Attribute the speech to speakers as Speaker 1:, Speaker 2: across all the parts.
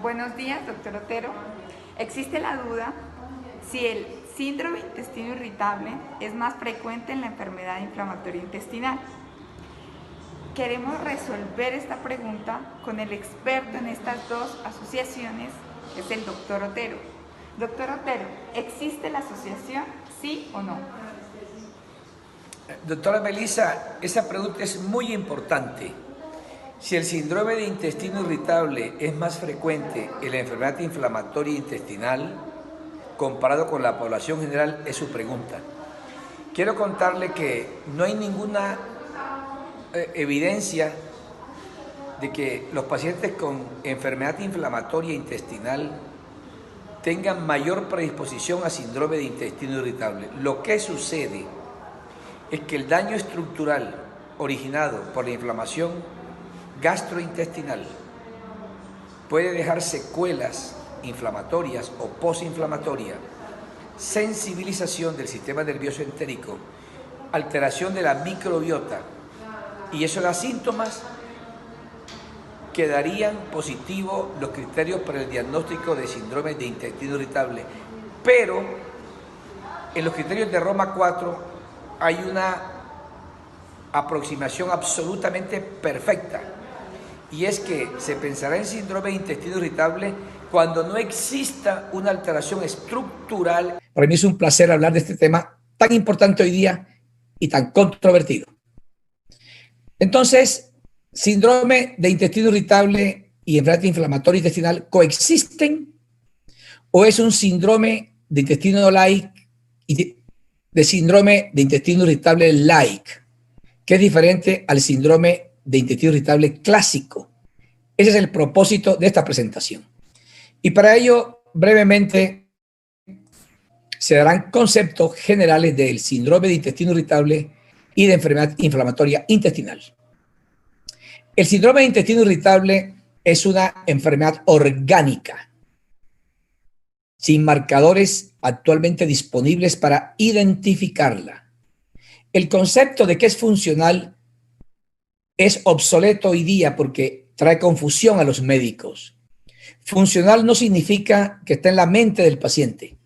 Speaker 1: Buenos días, doctor Otero. Existe la duda si el síndrome de intestino irritable es más frecuente en la enfermedad inflamatoria intestinal. Queremos resolver esta pregunta con el experto en estas dos asociaciones, que es el doctor Otero. Doctor Otero, ¿existe la asociación, sí o no?
Speaker 2: Doctora Melissa, esa pregunta es muy importante. Si el síndrome de intestino irritable es más frecuente en la enfermedad inflamatoria intestinal comparado con la población general, es su pregunta. Quiero contarle que no hay ninguna evidencia de que los pacientes con enfermedad inflamatoria intestinal tengan mayor predisposición a síndrome de intestino irritable. Lo que sucede es que el daño estructural originado por la inflamación gastrointestinal puede dejar secuelas inflamatorias o posinflamatorias, sensibilización del sistema nervioso entérico, alteración de la microbiota, y eso da síntomas que darían positivo los criterios para el diagnóstico de síndrome de intestino irritable. Pero en los criterios de Roma 4 hay una aproximación absolutamente perfecta, y es que se pensará en síndrome de intestino irritable cuando no exista una alteración estructural. Para mí es un placer hablar de este tema tan importante hoy día y tan controvertido. Entonces, síndrome de intestino irritable y enfermedad inflamatoria intestinal coexisten, o es un síndrome de intestino light y de síndrome de intestino irritable light, que es diferente al síndrome de intestino irritable clásico. Ese es el propósito de esta presentación. Y para ello, brevemente, se darán conceptos generales del síndrome de intestino irritable y de enfermedad inflamatoria intestinal. El síndrome de intestino irritable es una enfermedad orgánica, sin marcadores actualmente disponibles para identificarla. El concepto de que es funcional es obsoleto hoy día porque trae confusión a los médicos. Funcional no significa que está en la mente del paciente.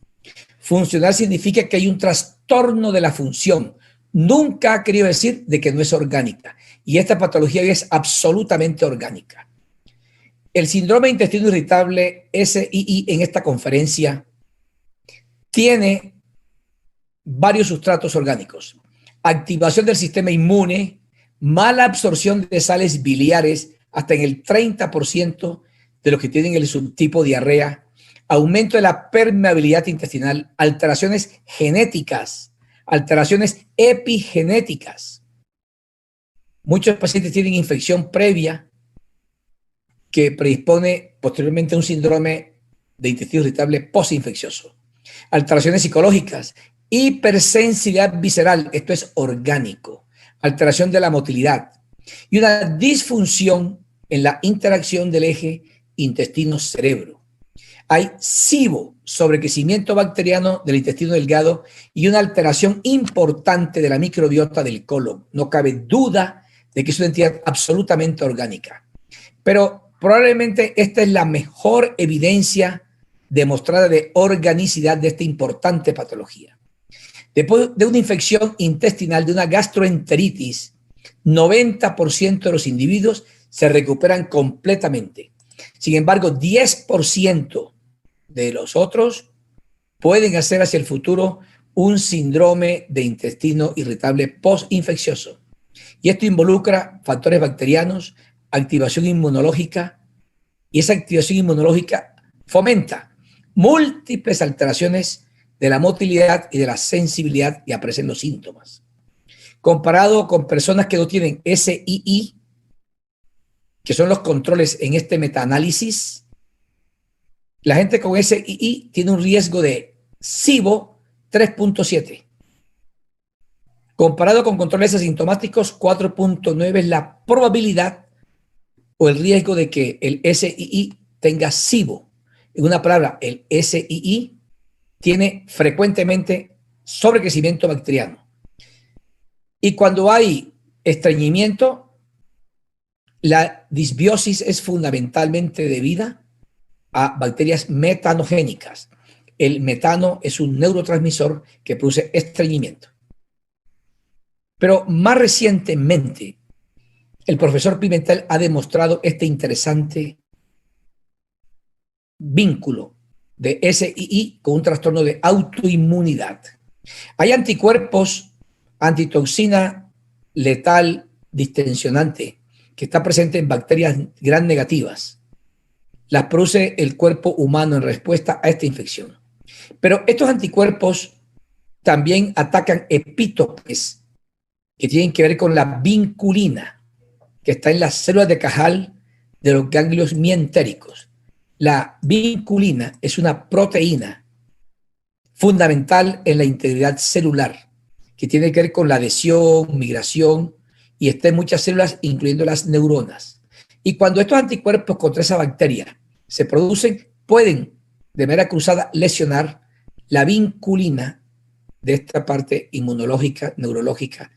Speaker 2: Funcional significa que hay un trastorno de la función. Nunca ha querido decir de que no es orgánica. Y esta patología hoy es absolutamente orgánica. El síndrome de intestino irritable, SII, en esta conferencia, tiene varios sustratos orgánicos. Activación del sistema inmune, mala absorción de sales biliares, hasta en el 30% de los que tienen el subtipo diarrea, aumento de la permeabilidad intestinal, alteraciones genéticas, alteraciones epigenéticas. Muchos pacientes tienen infección previa que predispone posteriormente a un síndrome de intestino irritable postinfeccioso. Alteraciones psicológicas, hipersensibilidad visceral, esto es orgánico, alteración de la motilidad y una disfunción en la interacción del eje intestino-cerebro. Hay SIBO, sobrecrecimiento bacteriano del intestino delgado, y una alteración importante de la microbiota del colon. No cabe duda de que es una entidad absolutamente orgánica. Pero probablemente esta es la mejor evidencia demostrada de organicidad de esta importante patología. Después de una infección intestinal, de una gastroenteritis, 90% de los individuos se recuperan completamente. Sin embargo, 10% de los otros pueden hacer hacia el futuro un síndrome de intestino irritable postinfeccioso. Y esto involucra factores bacterianos, activación inmunológica, y esa activación inmunológica fomenta múltiples alteraciones de la motilidad y de la sensibilidad, y aparecen los síntomas. Comparado con personas que no tienen SII, que son los controles en este metaanálisis, la gente con SII tiene un riesgo de SIBO 3.7. Comparado con controles asintomáticos, 4.9 es la probabilidad o el riesgo de que el SII tenga SIBO. En una palabra, el SII tiene frecuentemente sobrecrecimiento bacteriano. Y cuando hay estreñimiento, la disbiosis es fundamentalmente debida a bacterias metanogénicas. El metano es un neurotransmisor que produce estreñimiento. Pero más recientemente, el profesor Pimentel ha demostrado este interesante vínculo de SII con un trastorno de autoinmunidad. Hay anticuerpos, antitoxina letal distensionante, que está presente en bacterias gram negativas. Las produce el cuerpo humano en respuesta a esta infección. Pero estos anticuerpos también atacan epítopes que tienen que ver con la vinculina, que está en las células de Cajal de los ganglios mientéricos. La vinculina es una proteína fundamental en la integridad celular, que tiene que ver con la adhesión, migración, y está en muchas células, incluyendo las neuronas. Y cuando estos anticuerpos contra esa bacteria se producen, pueden, de manera cruzada, lesionar la vinculina de esta parte inmunológica, neurológica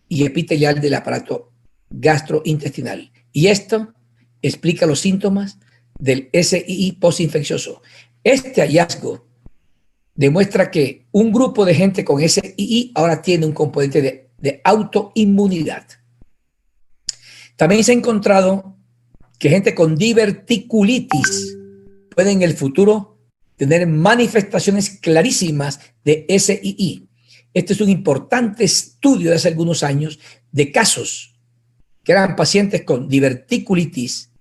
Speaker 2: y epitelial del aparato gastrointestinal. Y esto explica los síntomas del SII postinfeccioso. Este hallazgo demuestra que un grupo de gente con SII ahora tiene un componente de autoinmunidad. También se ha encontrado que gente con diverticulitis puede en el futuro tener manifestaciones clarísimas de SII. Este es un importante estudio de hace algunos años de casos que eran pacientes con diverticulitis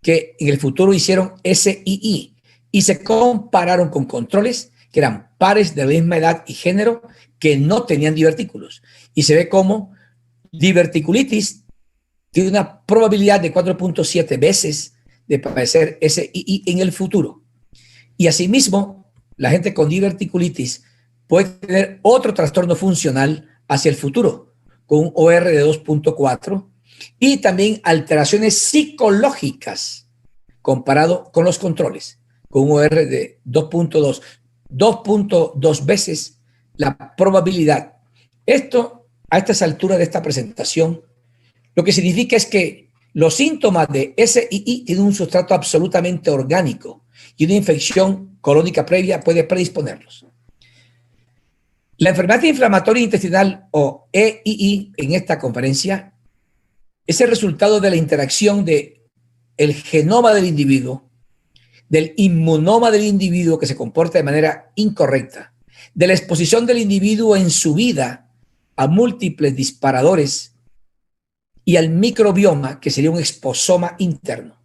Speaker 2: que en el futuro hicieron SII y se compararon con controles que eran pares de la misma edad y género que no tenían divertículos. Y se ve cómo diverticulitis tiene una probabilidad de 4.7 veces de padecer SII en el futuro. Y asimismo, la gente con diverticulitis puede tener otro trastorno funcional hacia el futuro, con un OR de 2.4 y también alteraciones psicológicas comparado con los controles, con un OR de 2.2, 2.2 veces la probabilidad. Esto, a estas alturas de esta presentación, lo que significa es que los síntomas de SII tienen un sustrato absolutamente orgánico y una infección colónica previa puede predisponerlos. La enfermedad inflamatoria intestinal o EII en esta conferencia es el resultado de la interacción del genoma del individuo, del inmunoma del individuo que se comporta de manera incorrecta, de la exposición del individuo en su vida a múltiples disparadores y al microbioma, que sería un exposoma interno.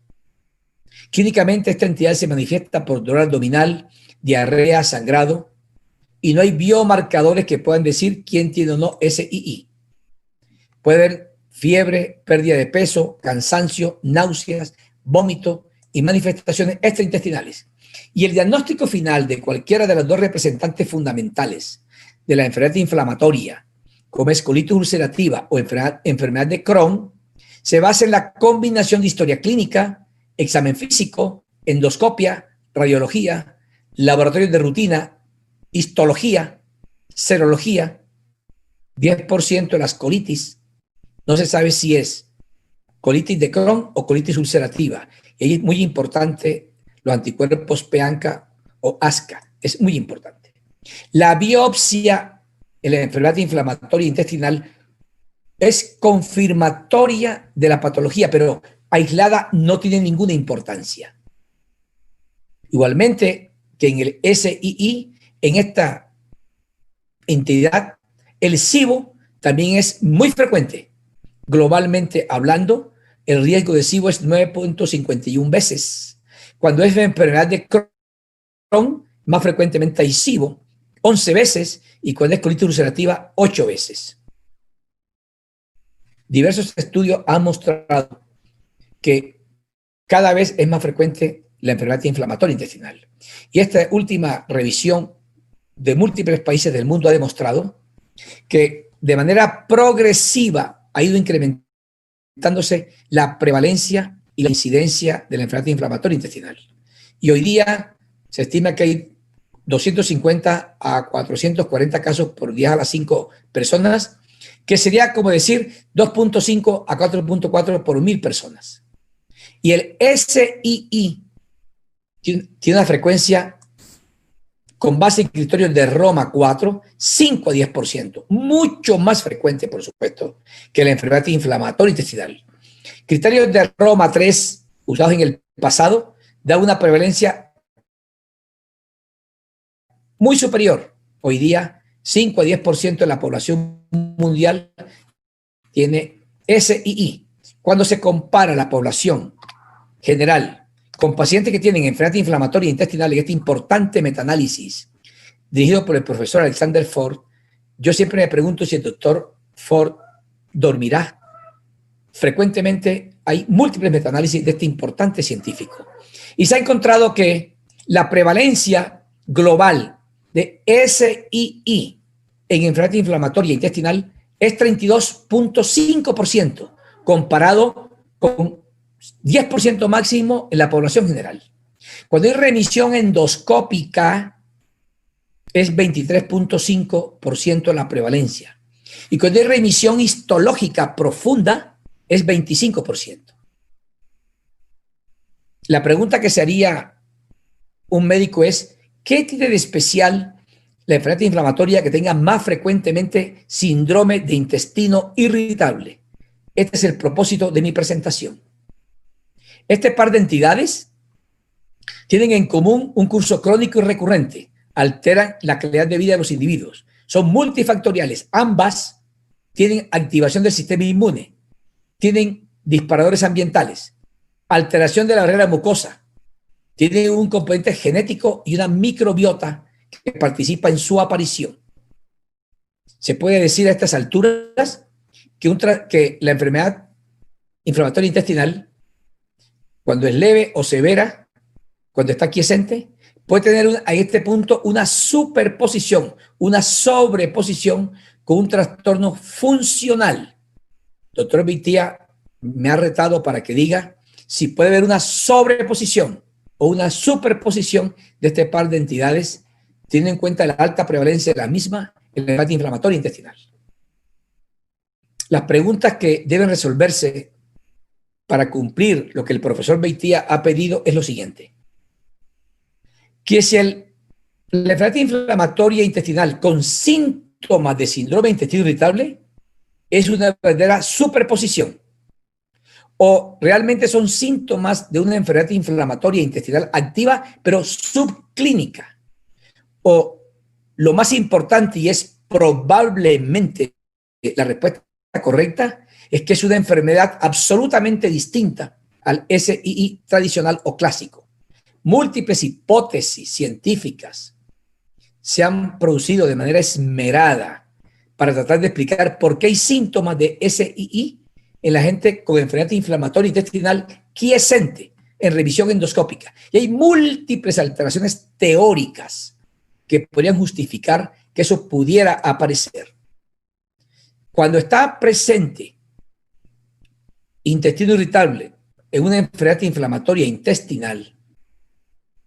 Speaker 2: Clínicamente, esta entidad se manifiesta por dolor abdominal, diarrea, sangrado, y no hay biomarcadores que puedan decir quién tiene o no SII. Puede haber fiebre, pérdida de peso, cansancio, náuseas, vómito y manifestaciones extraintestinales. Y el diagnóstico final de cualquiera de las dos representantes fundamentales de la enfermedad inflamatoria, como es colitis ulcerativa o enfermedad de Crohn, se basa en la combinación de historia clínica, examen físico, endoscopia, radiología, laboratorios de rutina, histología, serología. 10% de las colitis no se sabe si es colitis de Crohn o colitis ulcerativa. Y ahí es muy importante los anticuerpos PANCA o ASCA. Es muy importante. La biopsia en la enfermedad inflamatoria intestinal es confirmatoria de la patología, pero aislada no tiene ninguna importancia. Igualmente que en el SII, en esta entidad, el SIBO también es muy frecuente. Globalmente hablando, el riesgo de SIBO es 9.51 veces. Cuando es la enfermedad de Crohn, más frecuentemente hay SIBO, 11 veces, y cuando es colitis ulcerativa, 8 veces. Diversos estudios han mostrado que cada vez es más frecuente la enfermedad inflamatoria intestinal. Y esta última revisión de múltiples países del mundo ha demostrado que de manera progresiva ha ido incrementándose la prevalencia y la incidencia de la enfermedad inflamatoria intestinal. Y hoy día se estima que hay 250 a 440 casos por día a las 5 personas, que sería como decir 2.5 a 4.4 por 1000 personas. Y el SII tiene una frecuencia con base en criterios de Roma 4, 5 a 10%, mucho más frecuente, por supuesto, que la enfermedad inflamatoria intestinal. Criterios de Roma 3, usados en el pasado, da una prevalencia muy superior. Hoy día, 5 a 10% de la población mundial tiene SII. Cuando se compara la población general con pacientes que tienen enfermedad inflamatoria intestinal, en este importante metaanálisis dirigido por el profesor Alexander Ford, yo siempre me pregunto si el doctor Ford dormirá. Frecuentemente hay múltiples metaanálisis de este importante científico. Y se ha encontrado que la prevalencia global de SII en enfermedad inflamatoria intestinal es 32.5%, comparado con 10% máximo en la población general. Cuando hay remisión endoscópica, es 23.5% la prevalencia. Y cuando hay remisión histológica profunda, es 25%. La pregunta que se haría un médico es, ¿qué tiene de especial la enfermedad inflamatoria que tenga más frecuentemente síndrome de intestino irritable? Este es el propósito de mi presentación. Este par de entidades tienen en común un curso crónico y recurrente. Alteran la calidad de vida de los individuos. Son multifactoriales. Ambas tienen activación del sistema inmune. Tienen disparadores ambientales. Alteración de la barrera mucosa. Tienen un componente genético y una microbiota que participa en su aparición. Se puede decir a estas alturas que la enfermedad inflamatoria intestinal, cuando es leve o severa, cuando está quiescente, puede tener a este punto una superposición, una sobreposición con un trastorno funcional. Doctor Beitia me ha retado para que diga si puede haber una sobreposición o una superposición de este par de entidades, teniendo en cuenta la alta prevalencia de la misma en la enfermedad inflamatoria intestinal. Las preguntas que deben resolverse para cumplir lo que el profesor Beitia ha pedido es lo siguiente: que si la enfermedad inflamatoria intestinal con síntomas de síndrome de intestino irritable es una verdadera superposición o realmente son síntomas de una enfermedad inflamatoria intestinal activa pero subclínica, o lo más importante, y es probablemente la respuesta correcta, es que es una enfermedad absolutamente distinta al SII tradicional o clásico. Múltiples hipótesis científicas se han producido de manera esmerada para tratar de explicar por qué hay síntomas de SII en la gente con enfermedad inflamatoria intestinal quiescente en revisión endoscópica. Y hay múltiples alteraciones teóricas que podrían justificar que eso pudiera aparecer. Cuando está presente intestino irritable en una enfermedad inflamatoria intestinal,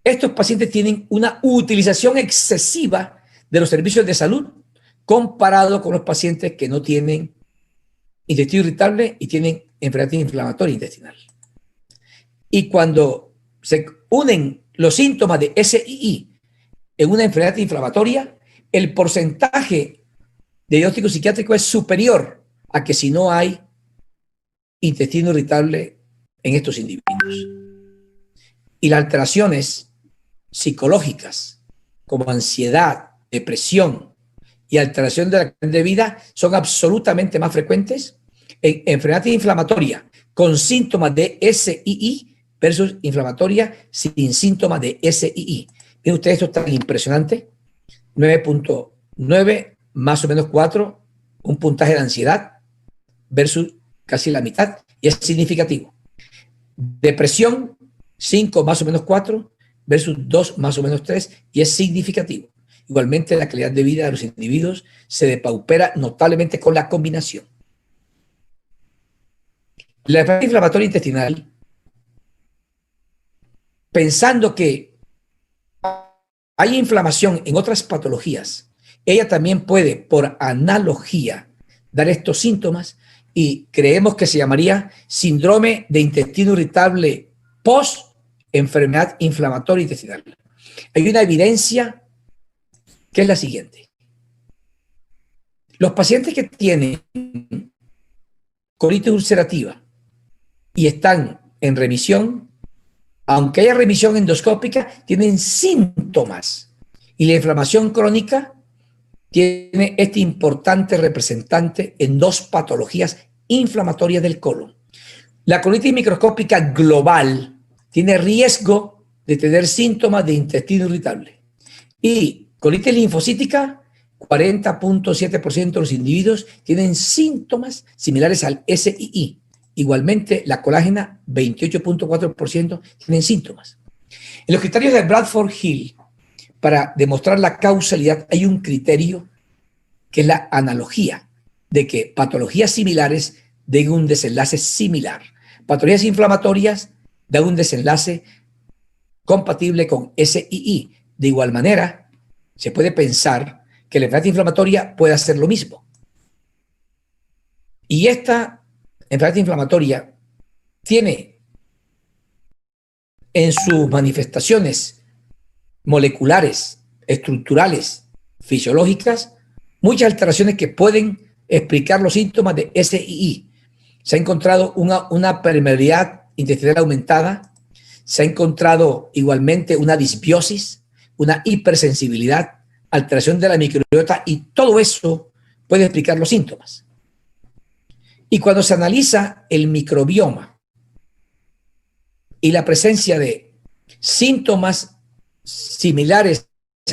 Speaker 2: estos pacientes tienen una utilización excesiva de los servicios de salud comparado con los pacientes que no tienen intestino irritable y tienen enfermedad inflamatoria intestinal. Y cuando se unen los síntomas de SII en una enfermedad inflamatoria, el porcentaje de diagnóstico psiquiátrico es superior a que si no hay intestino irritable en estos individuos. Y las alteraciones psicológicas como ansiedad, depresión y alteración de la calidad de vida son absolutamente más frecuentes en enfermedad inflamatoria con síntomas de SII versus inflamatoria sin síntomas de SII. Miren ustedes, esto es tan impresionante. 9.9 más o menos 4, un puntaje de ansiedad versus casi la mitad, y es significativo. Depresión, 5 más o menos 4 versus 2 más o menos 3, y es significativo. Igualmente, la calidad de vida de los individuos se depaupera notablemente con la combinación. La enfermedad inflamatoria intestinal, pensando que hay inflamación en otras patologías, ella también puede, por analogía, dar estos síntomas, y creemos que se llamaría síndrome de intestino irritable post enfermedad inflamatoria intestinal. Hay una evidencia que es la siguiente. Los pacientes que tienen colitis ulcerativa y están en remisión, aunque haya remisión endoscópica, tienen síntomas. Y la inflamación crónica tiene este importante representante en dos patologías inflamatorias del colon. La colitis microscópica global tiene riesgo de tener síntomas de intestino irritable. Y colitis linfocítica, 40.7% de los individuos tienen síntomas similares al SII. Igualmente, la colágena, 28.4% tienen síntomas. En los criterios de Bradford Hill, para demostrar la causalidad, hay un criterio que es la analogía de que patologías similares den un desenlace similar. Patologías inflamatorias dan un desenlace compatible con SII. De igual manera, se puede pensar que la enfermedad inflamatoria puede hacer lo mismo. Y esta enfermedad inflamatoria tiene en sus manifestaciones moleculares, estructurales, fisiológicas, muchas alteraciones que pueden explicar los síntomas de SII. Se ha encontrado una permeabilidad intestinal aumentada, se ha encontrado igualmente una disbiosis, una hipersensibilidad, alteración de la microbiota, y todo eso puede explicar los síntomas. Y cuando se analiza el microbioma y la presencia de síntomas similares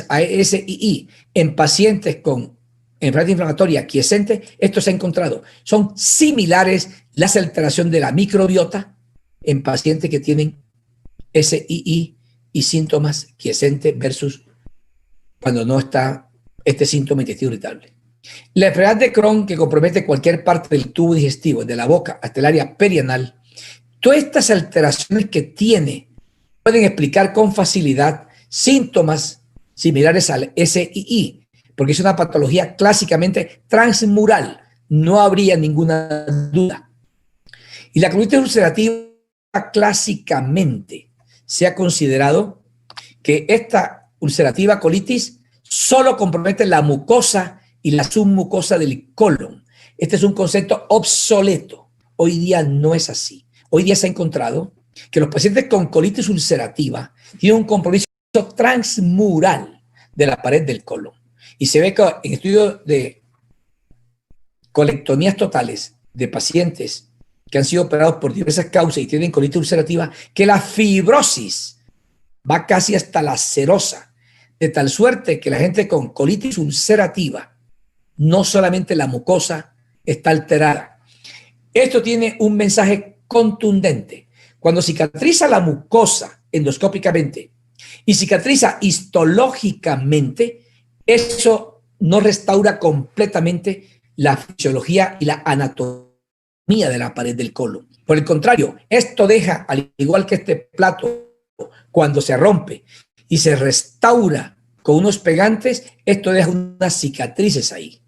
Speaker 2: a SII en pacientes con enfermedad inflamatoria quiescente, esto se ha encontrado. Son similares las alteraciones de la microbiota en pacientes que tienen SII y síntomas quiescentes versus cuando no está este síntoma intestino irritable. La enfermedad de Crohn, que compromete cualquier parte del tubo digestivo, de la boca hasta el área perianal, todas estas alteraciones que tiene pueden explicar con facilidad síntomas similares al SII, porque es una patología clásicamente transmural, no habría ninguna duda. Y la colitis ulcerativa clásicamente se ha considerado que esta ulcerativa colitis solo compromete la mucosa y la submucosa del colon. Este es un concepto obsoleto. Hoy día no es así. Hoy día se ha encontrado que los pacientes con colitis ulcerativa tienen un compromiso transmural de la pared del colon. Y se ve que en estudios de colectomías totales de pacientes que han sido operados por diversas causas y tienen colitis ulcerativa, que la fibrosis va casi hasta la serosa, de tal suerte que la gente con colitis ulcerativa, no solamente la mucosa está alterada. Esto tiene un mensaje contundente. Cuando cicatriza la mucosa endoscópicamente y cicatriza histológicamente, eso no restaura completamente la fisiología y la anatomía de la pared del colon. Por el contrario, esto deja, al igual que este plato, cuando se rompe y se restaura con unos pegantes, esto deja unas cicatrices ahí.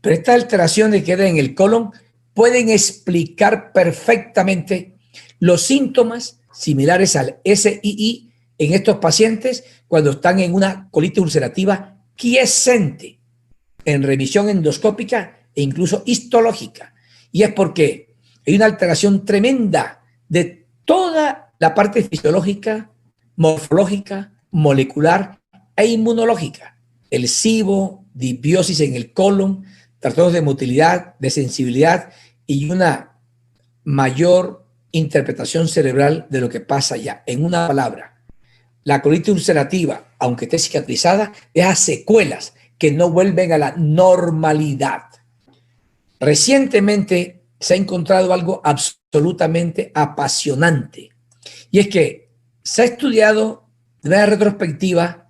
Speaker 2: Pero estas alteraciones que quedan en el colon pueden explicar perfectamente los síntomas similares al SII en estos pacientes cuando están en una colitis ulcerativa quiescente, en remisión endoscópica e incluso histológica. Y es porque hay una alteración tremenda de toda la parte fisiológica, morfológica, molecular e inmunológica. El SIBO, disbiosis en el colon, trastornos de motilidad, de sensibilidad y una mayor interpretación cerebral de lo que pasa allá. En una palabra, la colitis ulcerativa, aunque esté cicatrizada, deja secuelas que no vuelven a la normalidad. Recientemente se ha encontrado algo absolutamente apasionante, y es que se ha estudiado de manera retrospectiva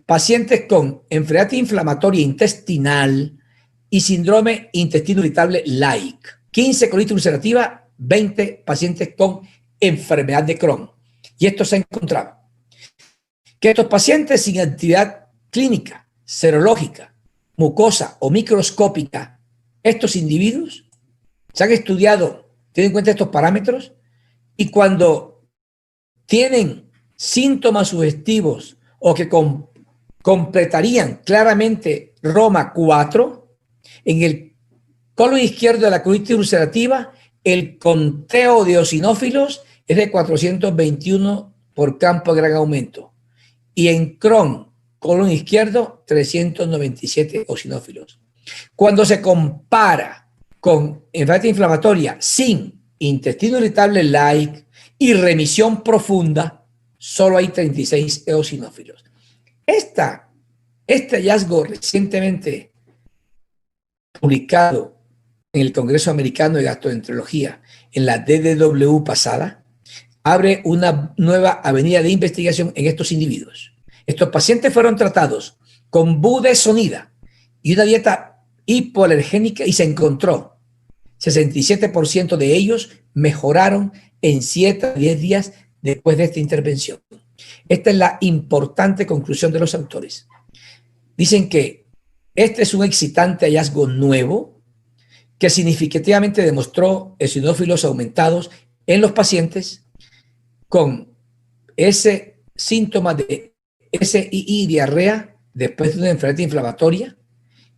Speaker 2: pacientes con enfermedad inflamatoria intestinal y síndrome intestino irritable like. 15 colitis ulcerativa, 20 pacientes con enfermedad de Crohn. Y esto se ha encontrado que estos pacientes sin actividad clínica, serológica, mucosa o microscópica, estos individuos se han estudiado, tienen en cuenta estos parámetros, y cuando tienen síntomas sugestivos o que completarían claramente Roma 4, en el colon izquierdo de la colitis ulcerativa, el conteo de eosinófilos es de 421 por campo de gran aumento. Y en Crohn, colon izquierdo, 397 eosinófilos. Cuando se compara con enfermedad inflamatoria sin intestino irritable like y remisión profunda, solo hay 36 eosinófilos. Este hallazgo recientemente publicado en el Congreso Americano de Gastroenterología, en la DDW pasada, abre una nueva avenida de investigación en estos individuos. Estos pacientes fueron tratados con budesonida y una dieta hipoalergénica y se encontró 67% de ellos mejoraron en 7 a 10 días después de esta intervención. Esta es la importante conclusión de los autores. Dicen que este es un excitante hallazgo nuevo que significativamente demostró eosinófilos aumentados en los pacientes con ese síntoma de SII, diarrea, después de una enfermedad inflamatoria.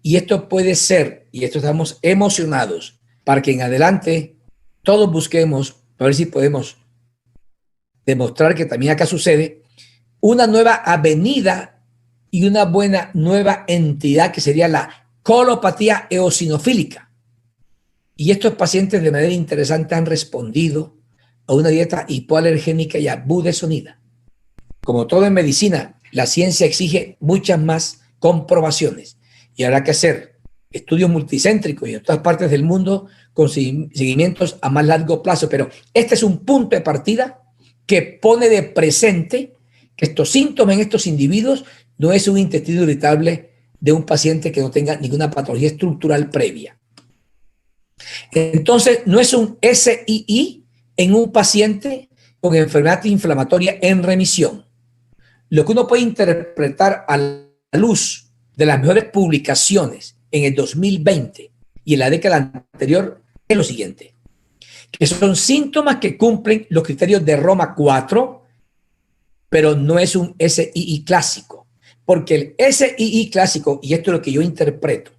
Speaker 2: Y esto puede ser, y esto estamos emocionados, para que en adelante todos busquemos, a ver si podemos demostrar que también acá sucede, una nueva avenida y una buena nueva entidad que sería la colopatía eosinofílica. Y estos pacientes de manera interesante han respondido a una dieta hipoalergénica y a budesonida. Como todo en medicina, la ciencia exige muchas más comprobaciones y habrá que hacer estudios multicéntricos y en todas partes del mundo con seguimientos a más largo plazo. Pero este es un punto de partida que pone de presente que estos síntomas en estos individuos no es un intestino irritable de un paciente que no tenga ninguna patología estructural previa. Entonces, no es un SII en un paciente con enfermedad inflamatoria en remisión. Lo que uno puede interpretar a la luz de las mejores publicaciones en el 2020 y en la década anterior es lo siguiente, que son síntomas que cumplen los criterios de Roma 4, pero no es un SII clásico, porque el SII clásico, y esto es lo que yo interpreto,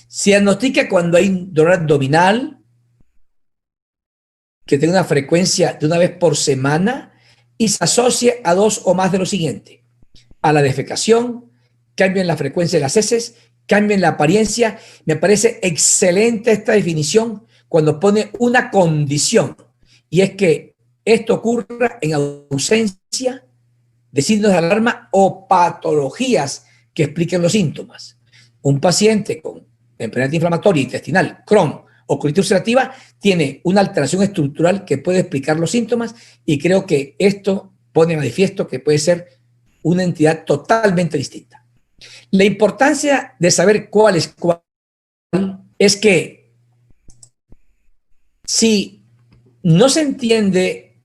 Speaker 2: se diagnostica cuando hay dolor abdominal, que tenga una frecuencia de una vez por semana y se asocie a 2 o más de lo siguiente: a la defecación, cambio en la frecuencia de las heces, cambio en la apariencia. Me parece excelente esta definición cuando pone una condición, y es que esto ocurra en ausencia de signos de alarma o patologías que expliquen los síntomas. Un paciente con enfermedad inflamatoria intestinal, Crohn o colitis ulcerativa tiene una alteración estructural que puede explicar los síntomas, y creo que esto pone de manifiesto que puede ser una entidad totalmente distinta. La importancia de saber cuál es cuál es que si no se entiende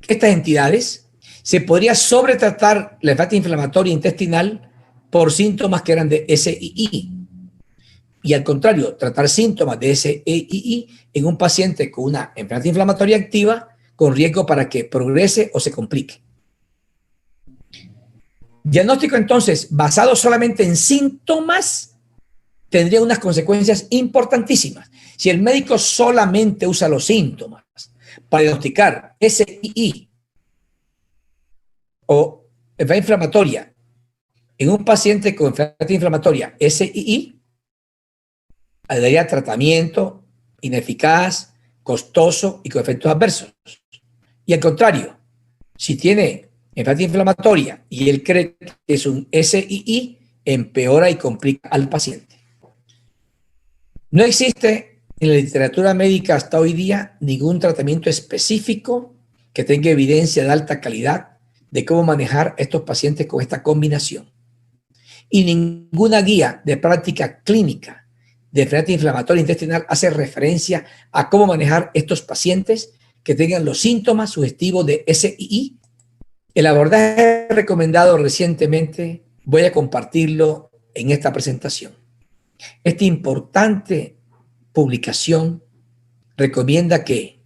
Speaker 2: estas entidades, se podría sobretratar la enfermedad inflamatoria intestinal por síntomas que eran de SII. Y al contrario, tratar síntomas de SII en un paciente con una enfermedad inflamatoria activa con riesgo para que progrese o se complique. Diagnóstico entonces basado solamente en síntomas tendría unas consecuencias importantísimas. Si el médico solamente usa los síntomas para diagnosticar SII o enfermedad inflamatoria en un paciente con enfermedad inflamatoria SII, daría tratamiento ineficaz, costoso y con efectos adversos. Y al contrario, si tiene enfermedad inflamatoria y él cree que es un SII, empeora y complica al paciente. No existe en la literatura médica hasta hoy día ningún tratamiento específico que tenga evidencia de alta calidad de cómo manejar a estos pacientes con esta combinación. Y ninguna guía de práctica clínica de enfermedad inflamatoria intestinal hace referencia a cómo manejar estos pacientes que tengan los síntomas sugestivos de SII. El abordaje recomendado recientemente voy a compartirlo en esta presentación. Esta importante publicación recomienda que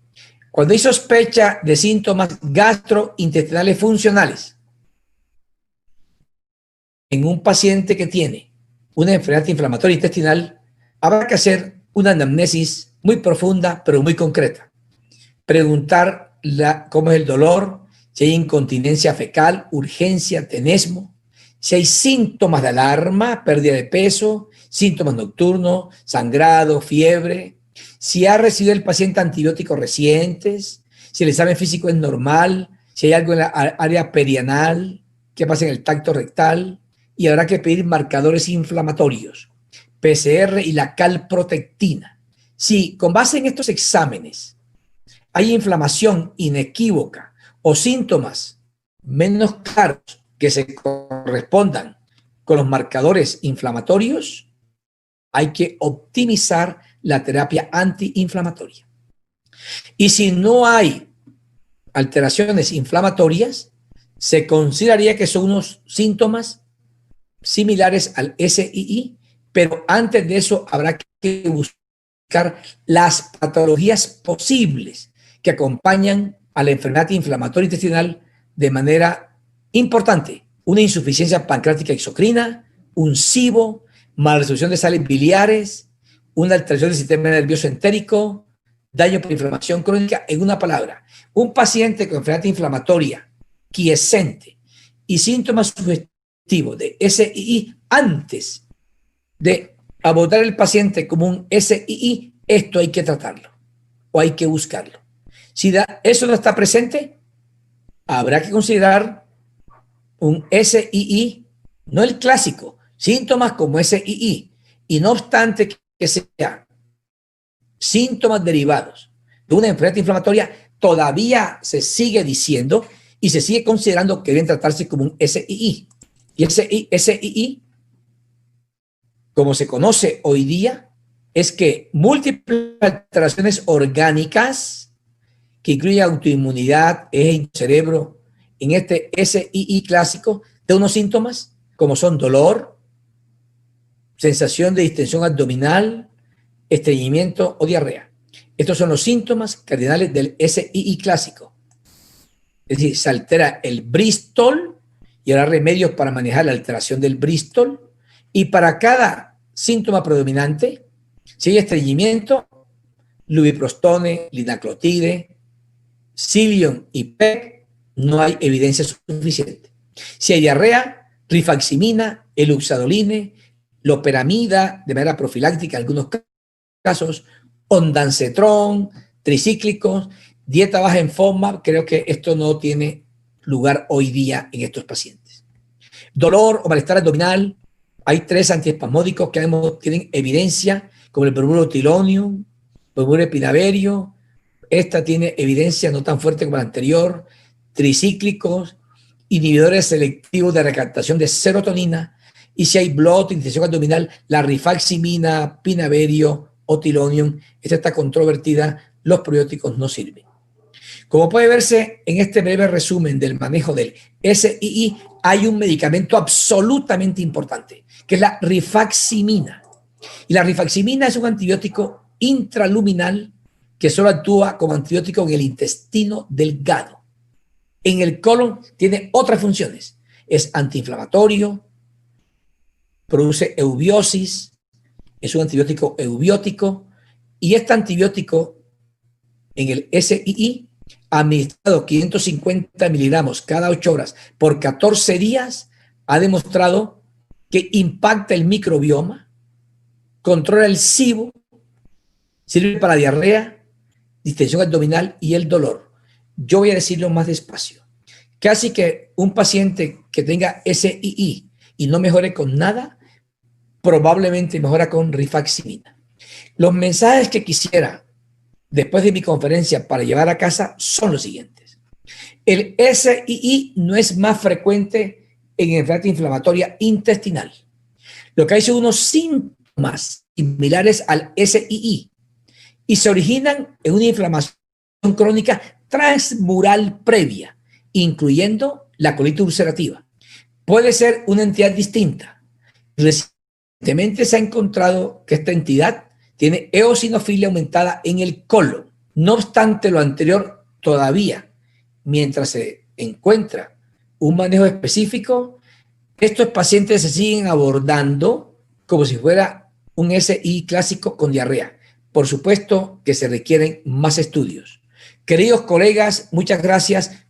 Speaker 2: Cuando hay sospecha de síntomas gastrointestinales funcionales en un paciente que tiene una enfermedad inflamatoria intestinal, habrá que hacer una anamnesis muy profunda, pero muy concreta. Preguntar cómo es el dolor, si hay incontinencia fecal, urgencia, tenesmo, si hay síntomas de alarma, pérdida de peso, síntomas nocturnos, sangrado, fiebre, si ha recibido el paciente antibióticos recientes, si el examen físico es normal, si hay algo en la área perianal, qué pasa en el tracto rectal, y habrá que pedir marcadores inflamatorios, PCR y la calprotectina. Si con base en estos exámenes hay inflamación inequívoca o síntomas menos claros que se correspondan con los marcadores inflamatorios, hay que optimizar la terapia antiinflamatoria. Y si no hay alteraciones inflamatorias, se consideraría que son unos síntomas similares al SII, pero antes de eso habrá que buscar las patologías posibles que acompañan a la enfermedad inflamatoria intestinal de manera importante. Una insuficiencia pancreática exocrina, un SIBO, malabsorción de sales biliares, una alteración del sistema nervioso entérico, daño por inflamación crónica. En una palabra, un paciente con enfermedad inflamatoria quiescente y síntomas sugestivos de SII antes de abordar el paciente como un SII, esto hay que tratarlo o hay que buscarlo. Si eso no está presente, habrá que considerar un SII, no el clásico, síntomas como SII, y no obstante que sea síntomas derivados de una enfermedad inflamatoria, todavía se sigue diciendo y se sigue considerando que deben tratarse como un SII. Y ese SII, como se conoce hoy día, es que múltiples alteraciones orgánicas que incluyen autoinmunidad, eje, cerebro, en este SII clásico, de unos síntomas como son dolor, sensación de distensión abdominal, estreñimiento o diarrea. Estos son los síntomas cardinales del SII clásico. Es decir, se altera el Bristol y habrá remedios para manejar la alteración del Bristol. Y para cada síntoma predominante, si hay estreñimiento, lubiprostone, linaclotide, Cilium y PEG, no hay evidencia suficiente. Si hay diarrea, rifaximina, eluxadoline, loperamida de manera profiláctica en algunos casos, ondansetron, tricíclicos, dieta baja en FODMAP. Creo que esto no tiene lugar hoy día en estos pacientes. Dolor o malestar abdominal, hay 3 antiespasmódicos que tienen evidencia, como el bromuro tilonium, bromuro epinaverio. Esta tiene evidencia no tan fuerte como la anterior. Tricíclicos, inhibidores selectivos de recaptación de serotonina. Y si hay bloat, distensión abdominal, la rifaximina, pinaverio o tilonium, esta está controvertida, los probióticos no sirven. Como puede verse en este breve resumen del manejo del SII, hay un medicamento absolutamente importante, que es la rifaximina. Y la rifaximina es un antibiótico intraluminal que solo actúa como antibiótico en el intestino delgado. En el colon tiene otras funciones. Es antiinflamatorio, produce eubiosis, es un antibiótico eubiótico, y este antibiótico en el SII, administrado 550 miligramos cada 8 horas por 14 días, ha demostrado que impacta el microbioma, controla el SIBO, sirve para diarrea, distensión abdominal y el dolor. Yo voy a decirlo más despacio. Casi que un paciente que tenga SII y no mejore con nada, probablemente mejora con rifaximina. Los mensajes que quisiera después de mi conferencia para llevar a casa son los siguientes. El SII no es más frecuente en enfermedad inflamatoria intestinal. Lo que hay son unos síntomas similares al SII y se originan en una inflamación crónica transmural previa, incluyendo la colitis ulcerativa. Puede ser una entidad distinta. Recientemente se ha encontrado que esta entidad tiene eosinofilia aumentada en el colon, No obstante lo anterior, todavía, mientras se encuentra un manejo específico, estos pacientes se siguen abordando como si fuera un SI clásico con diarrea. Por supuesto que se requieren más estudios. Queridos colegas, muchas gracias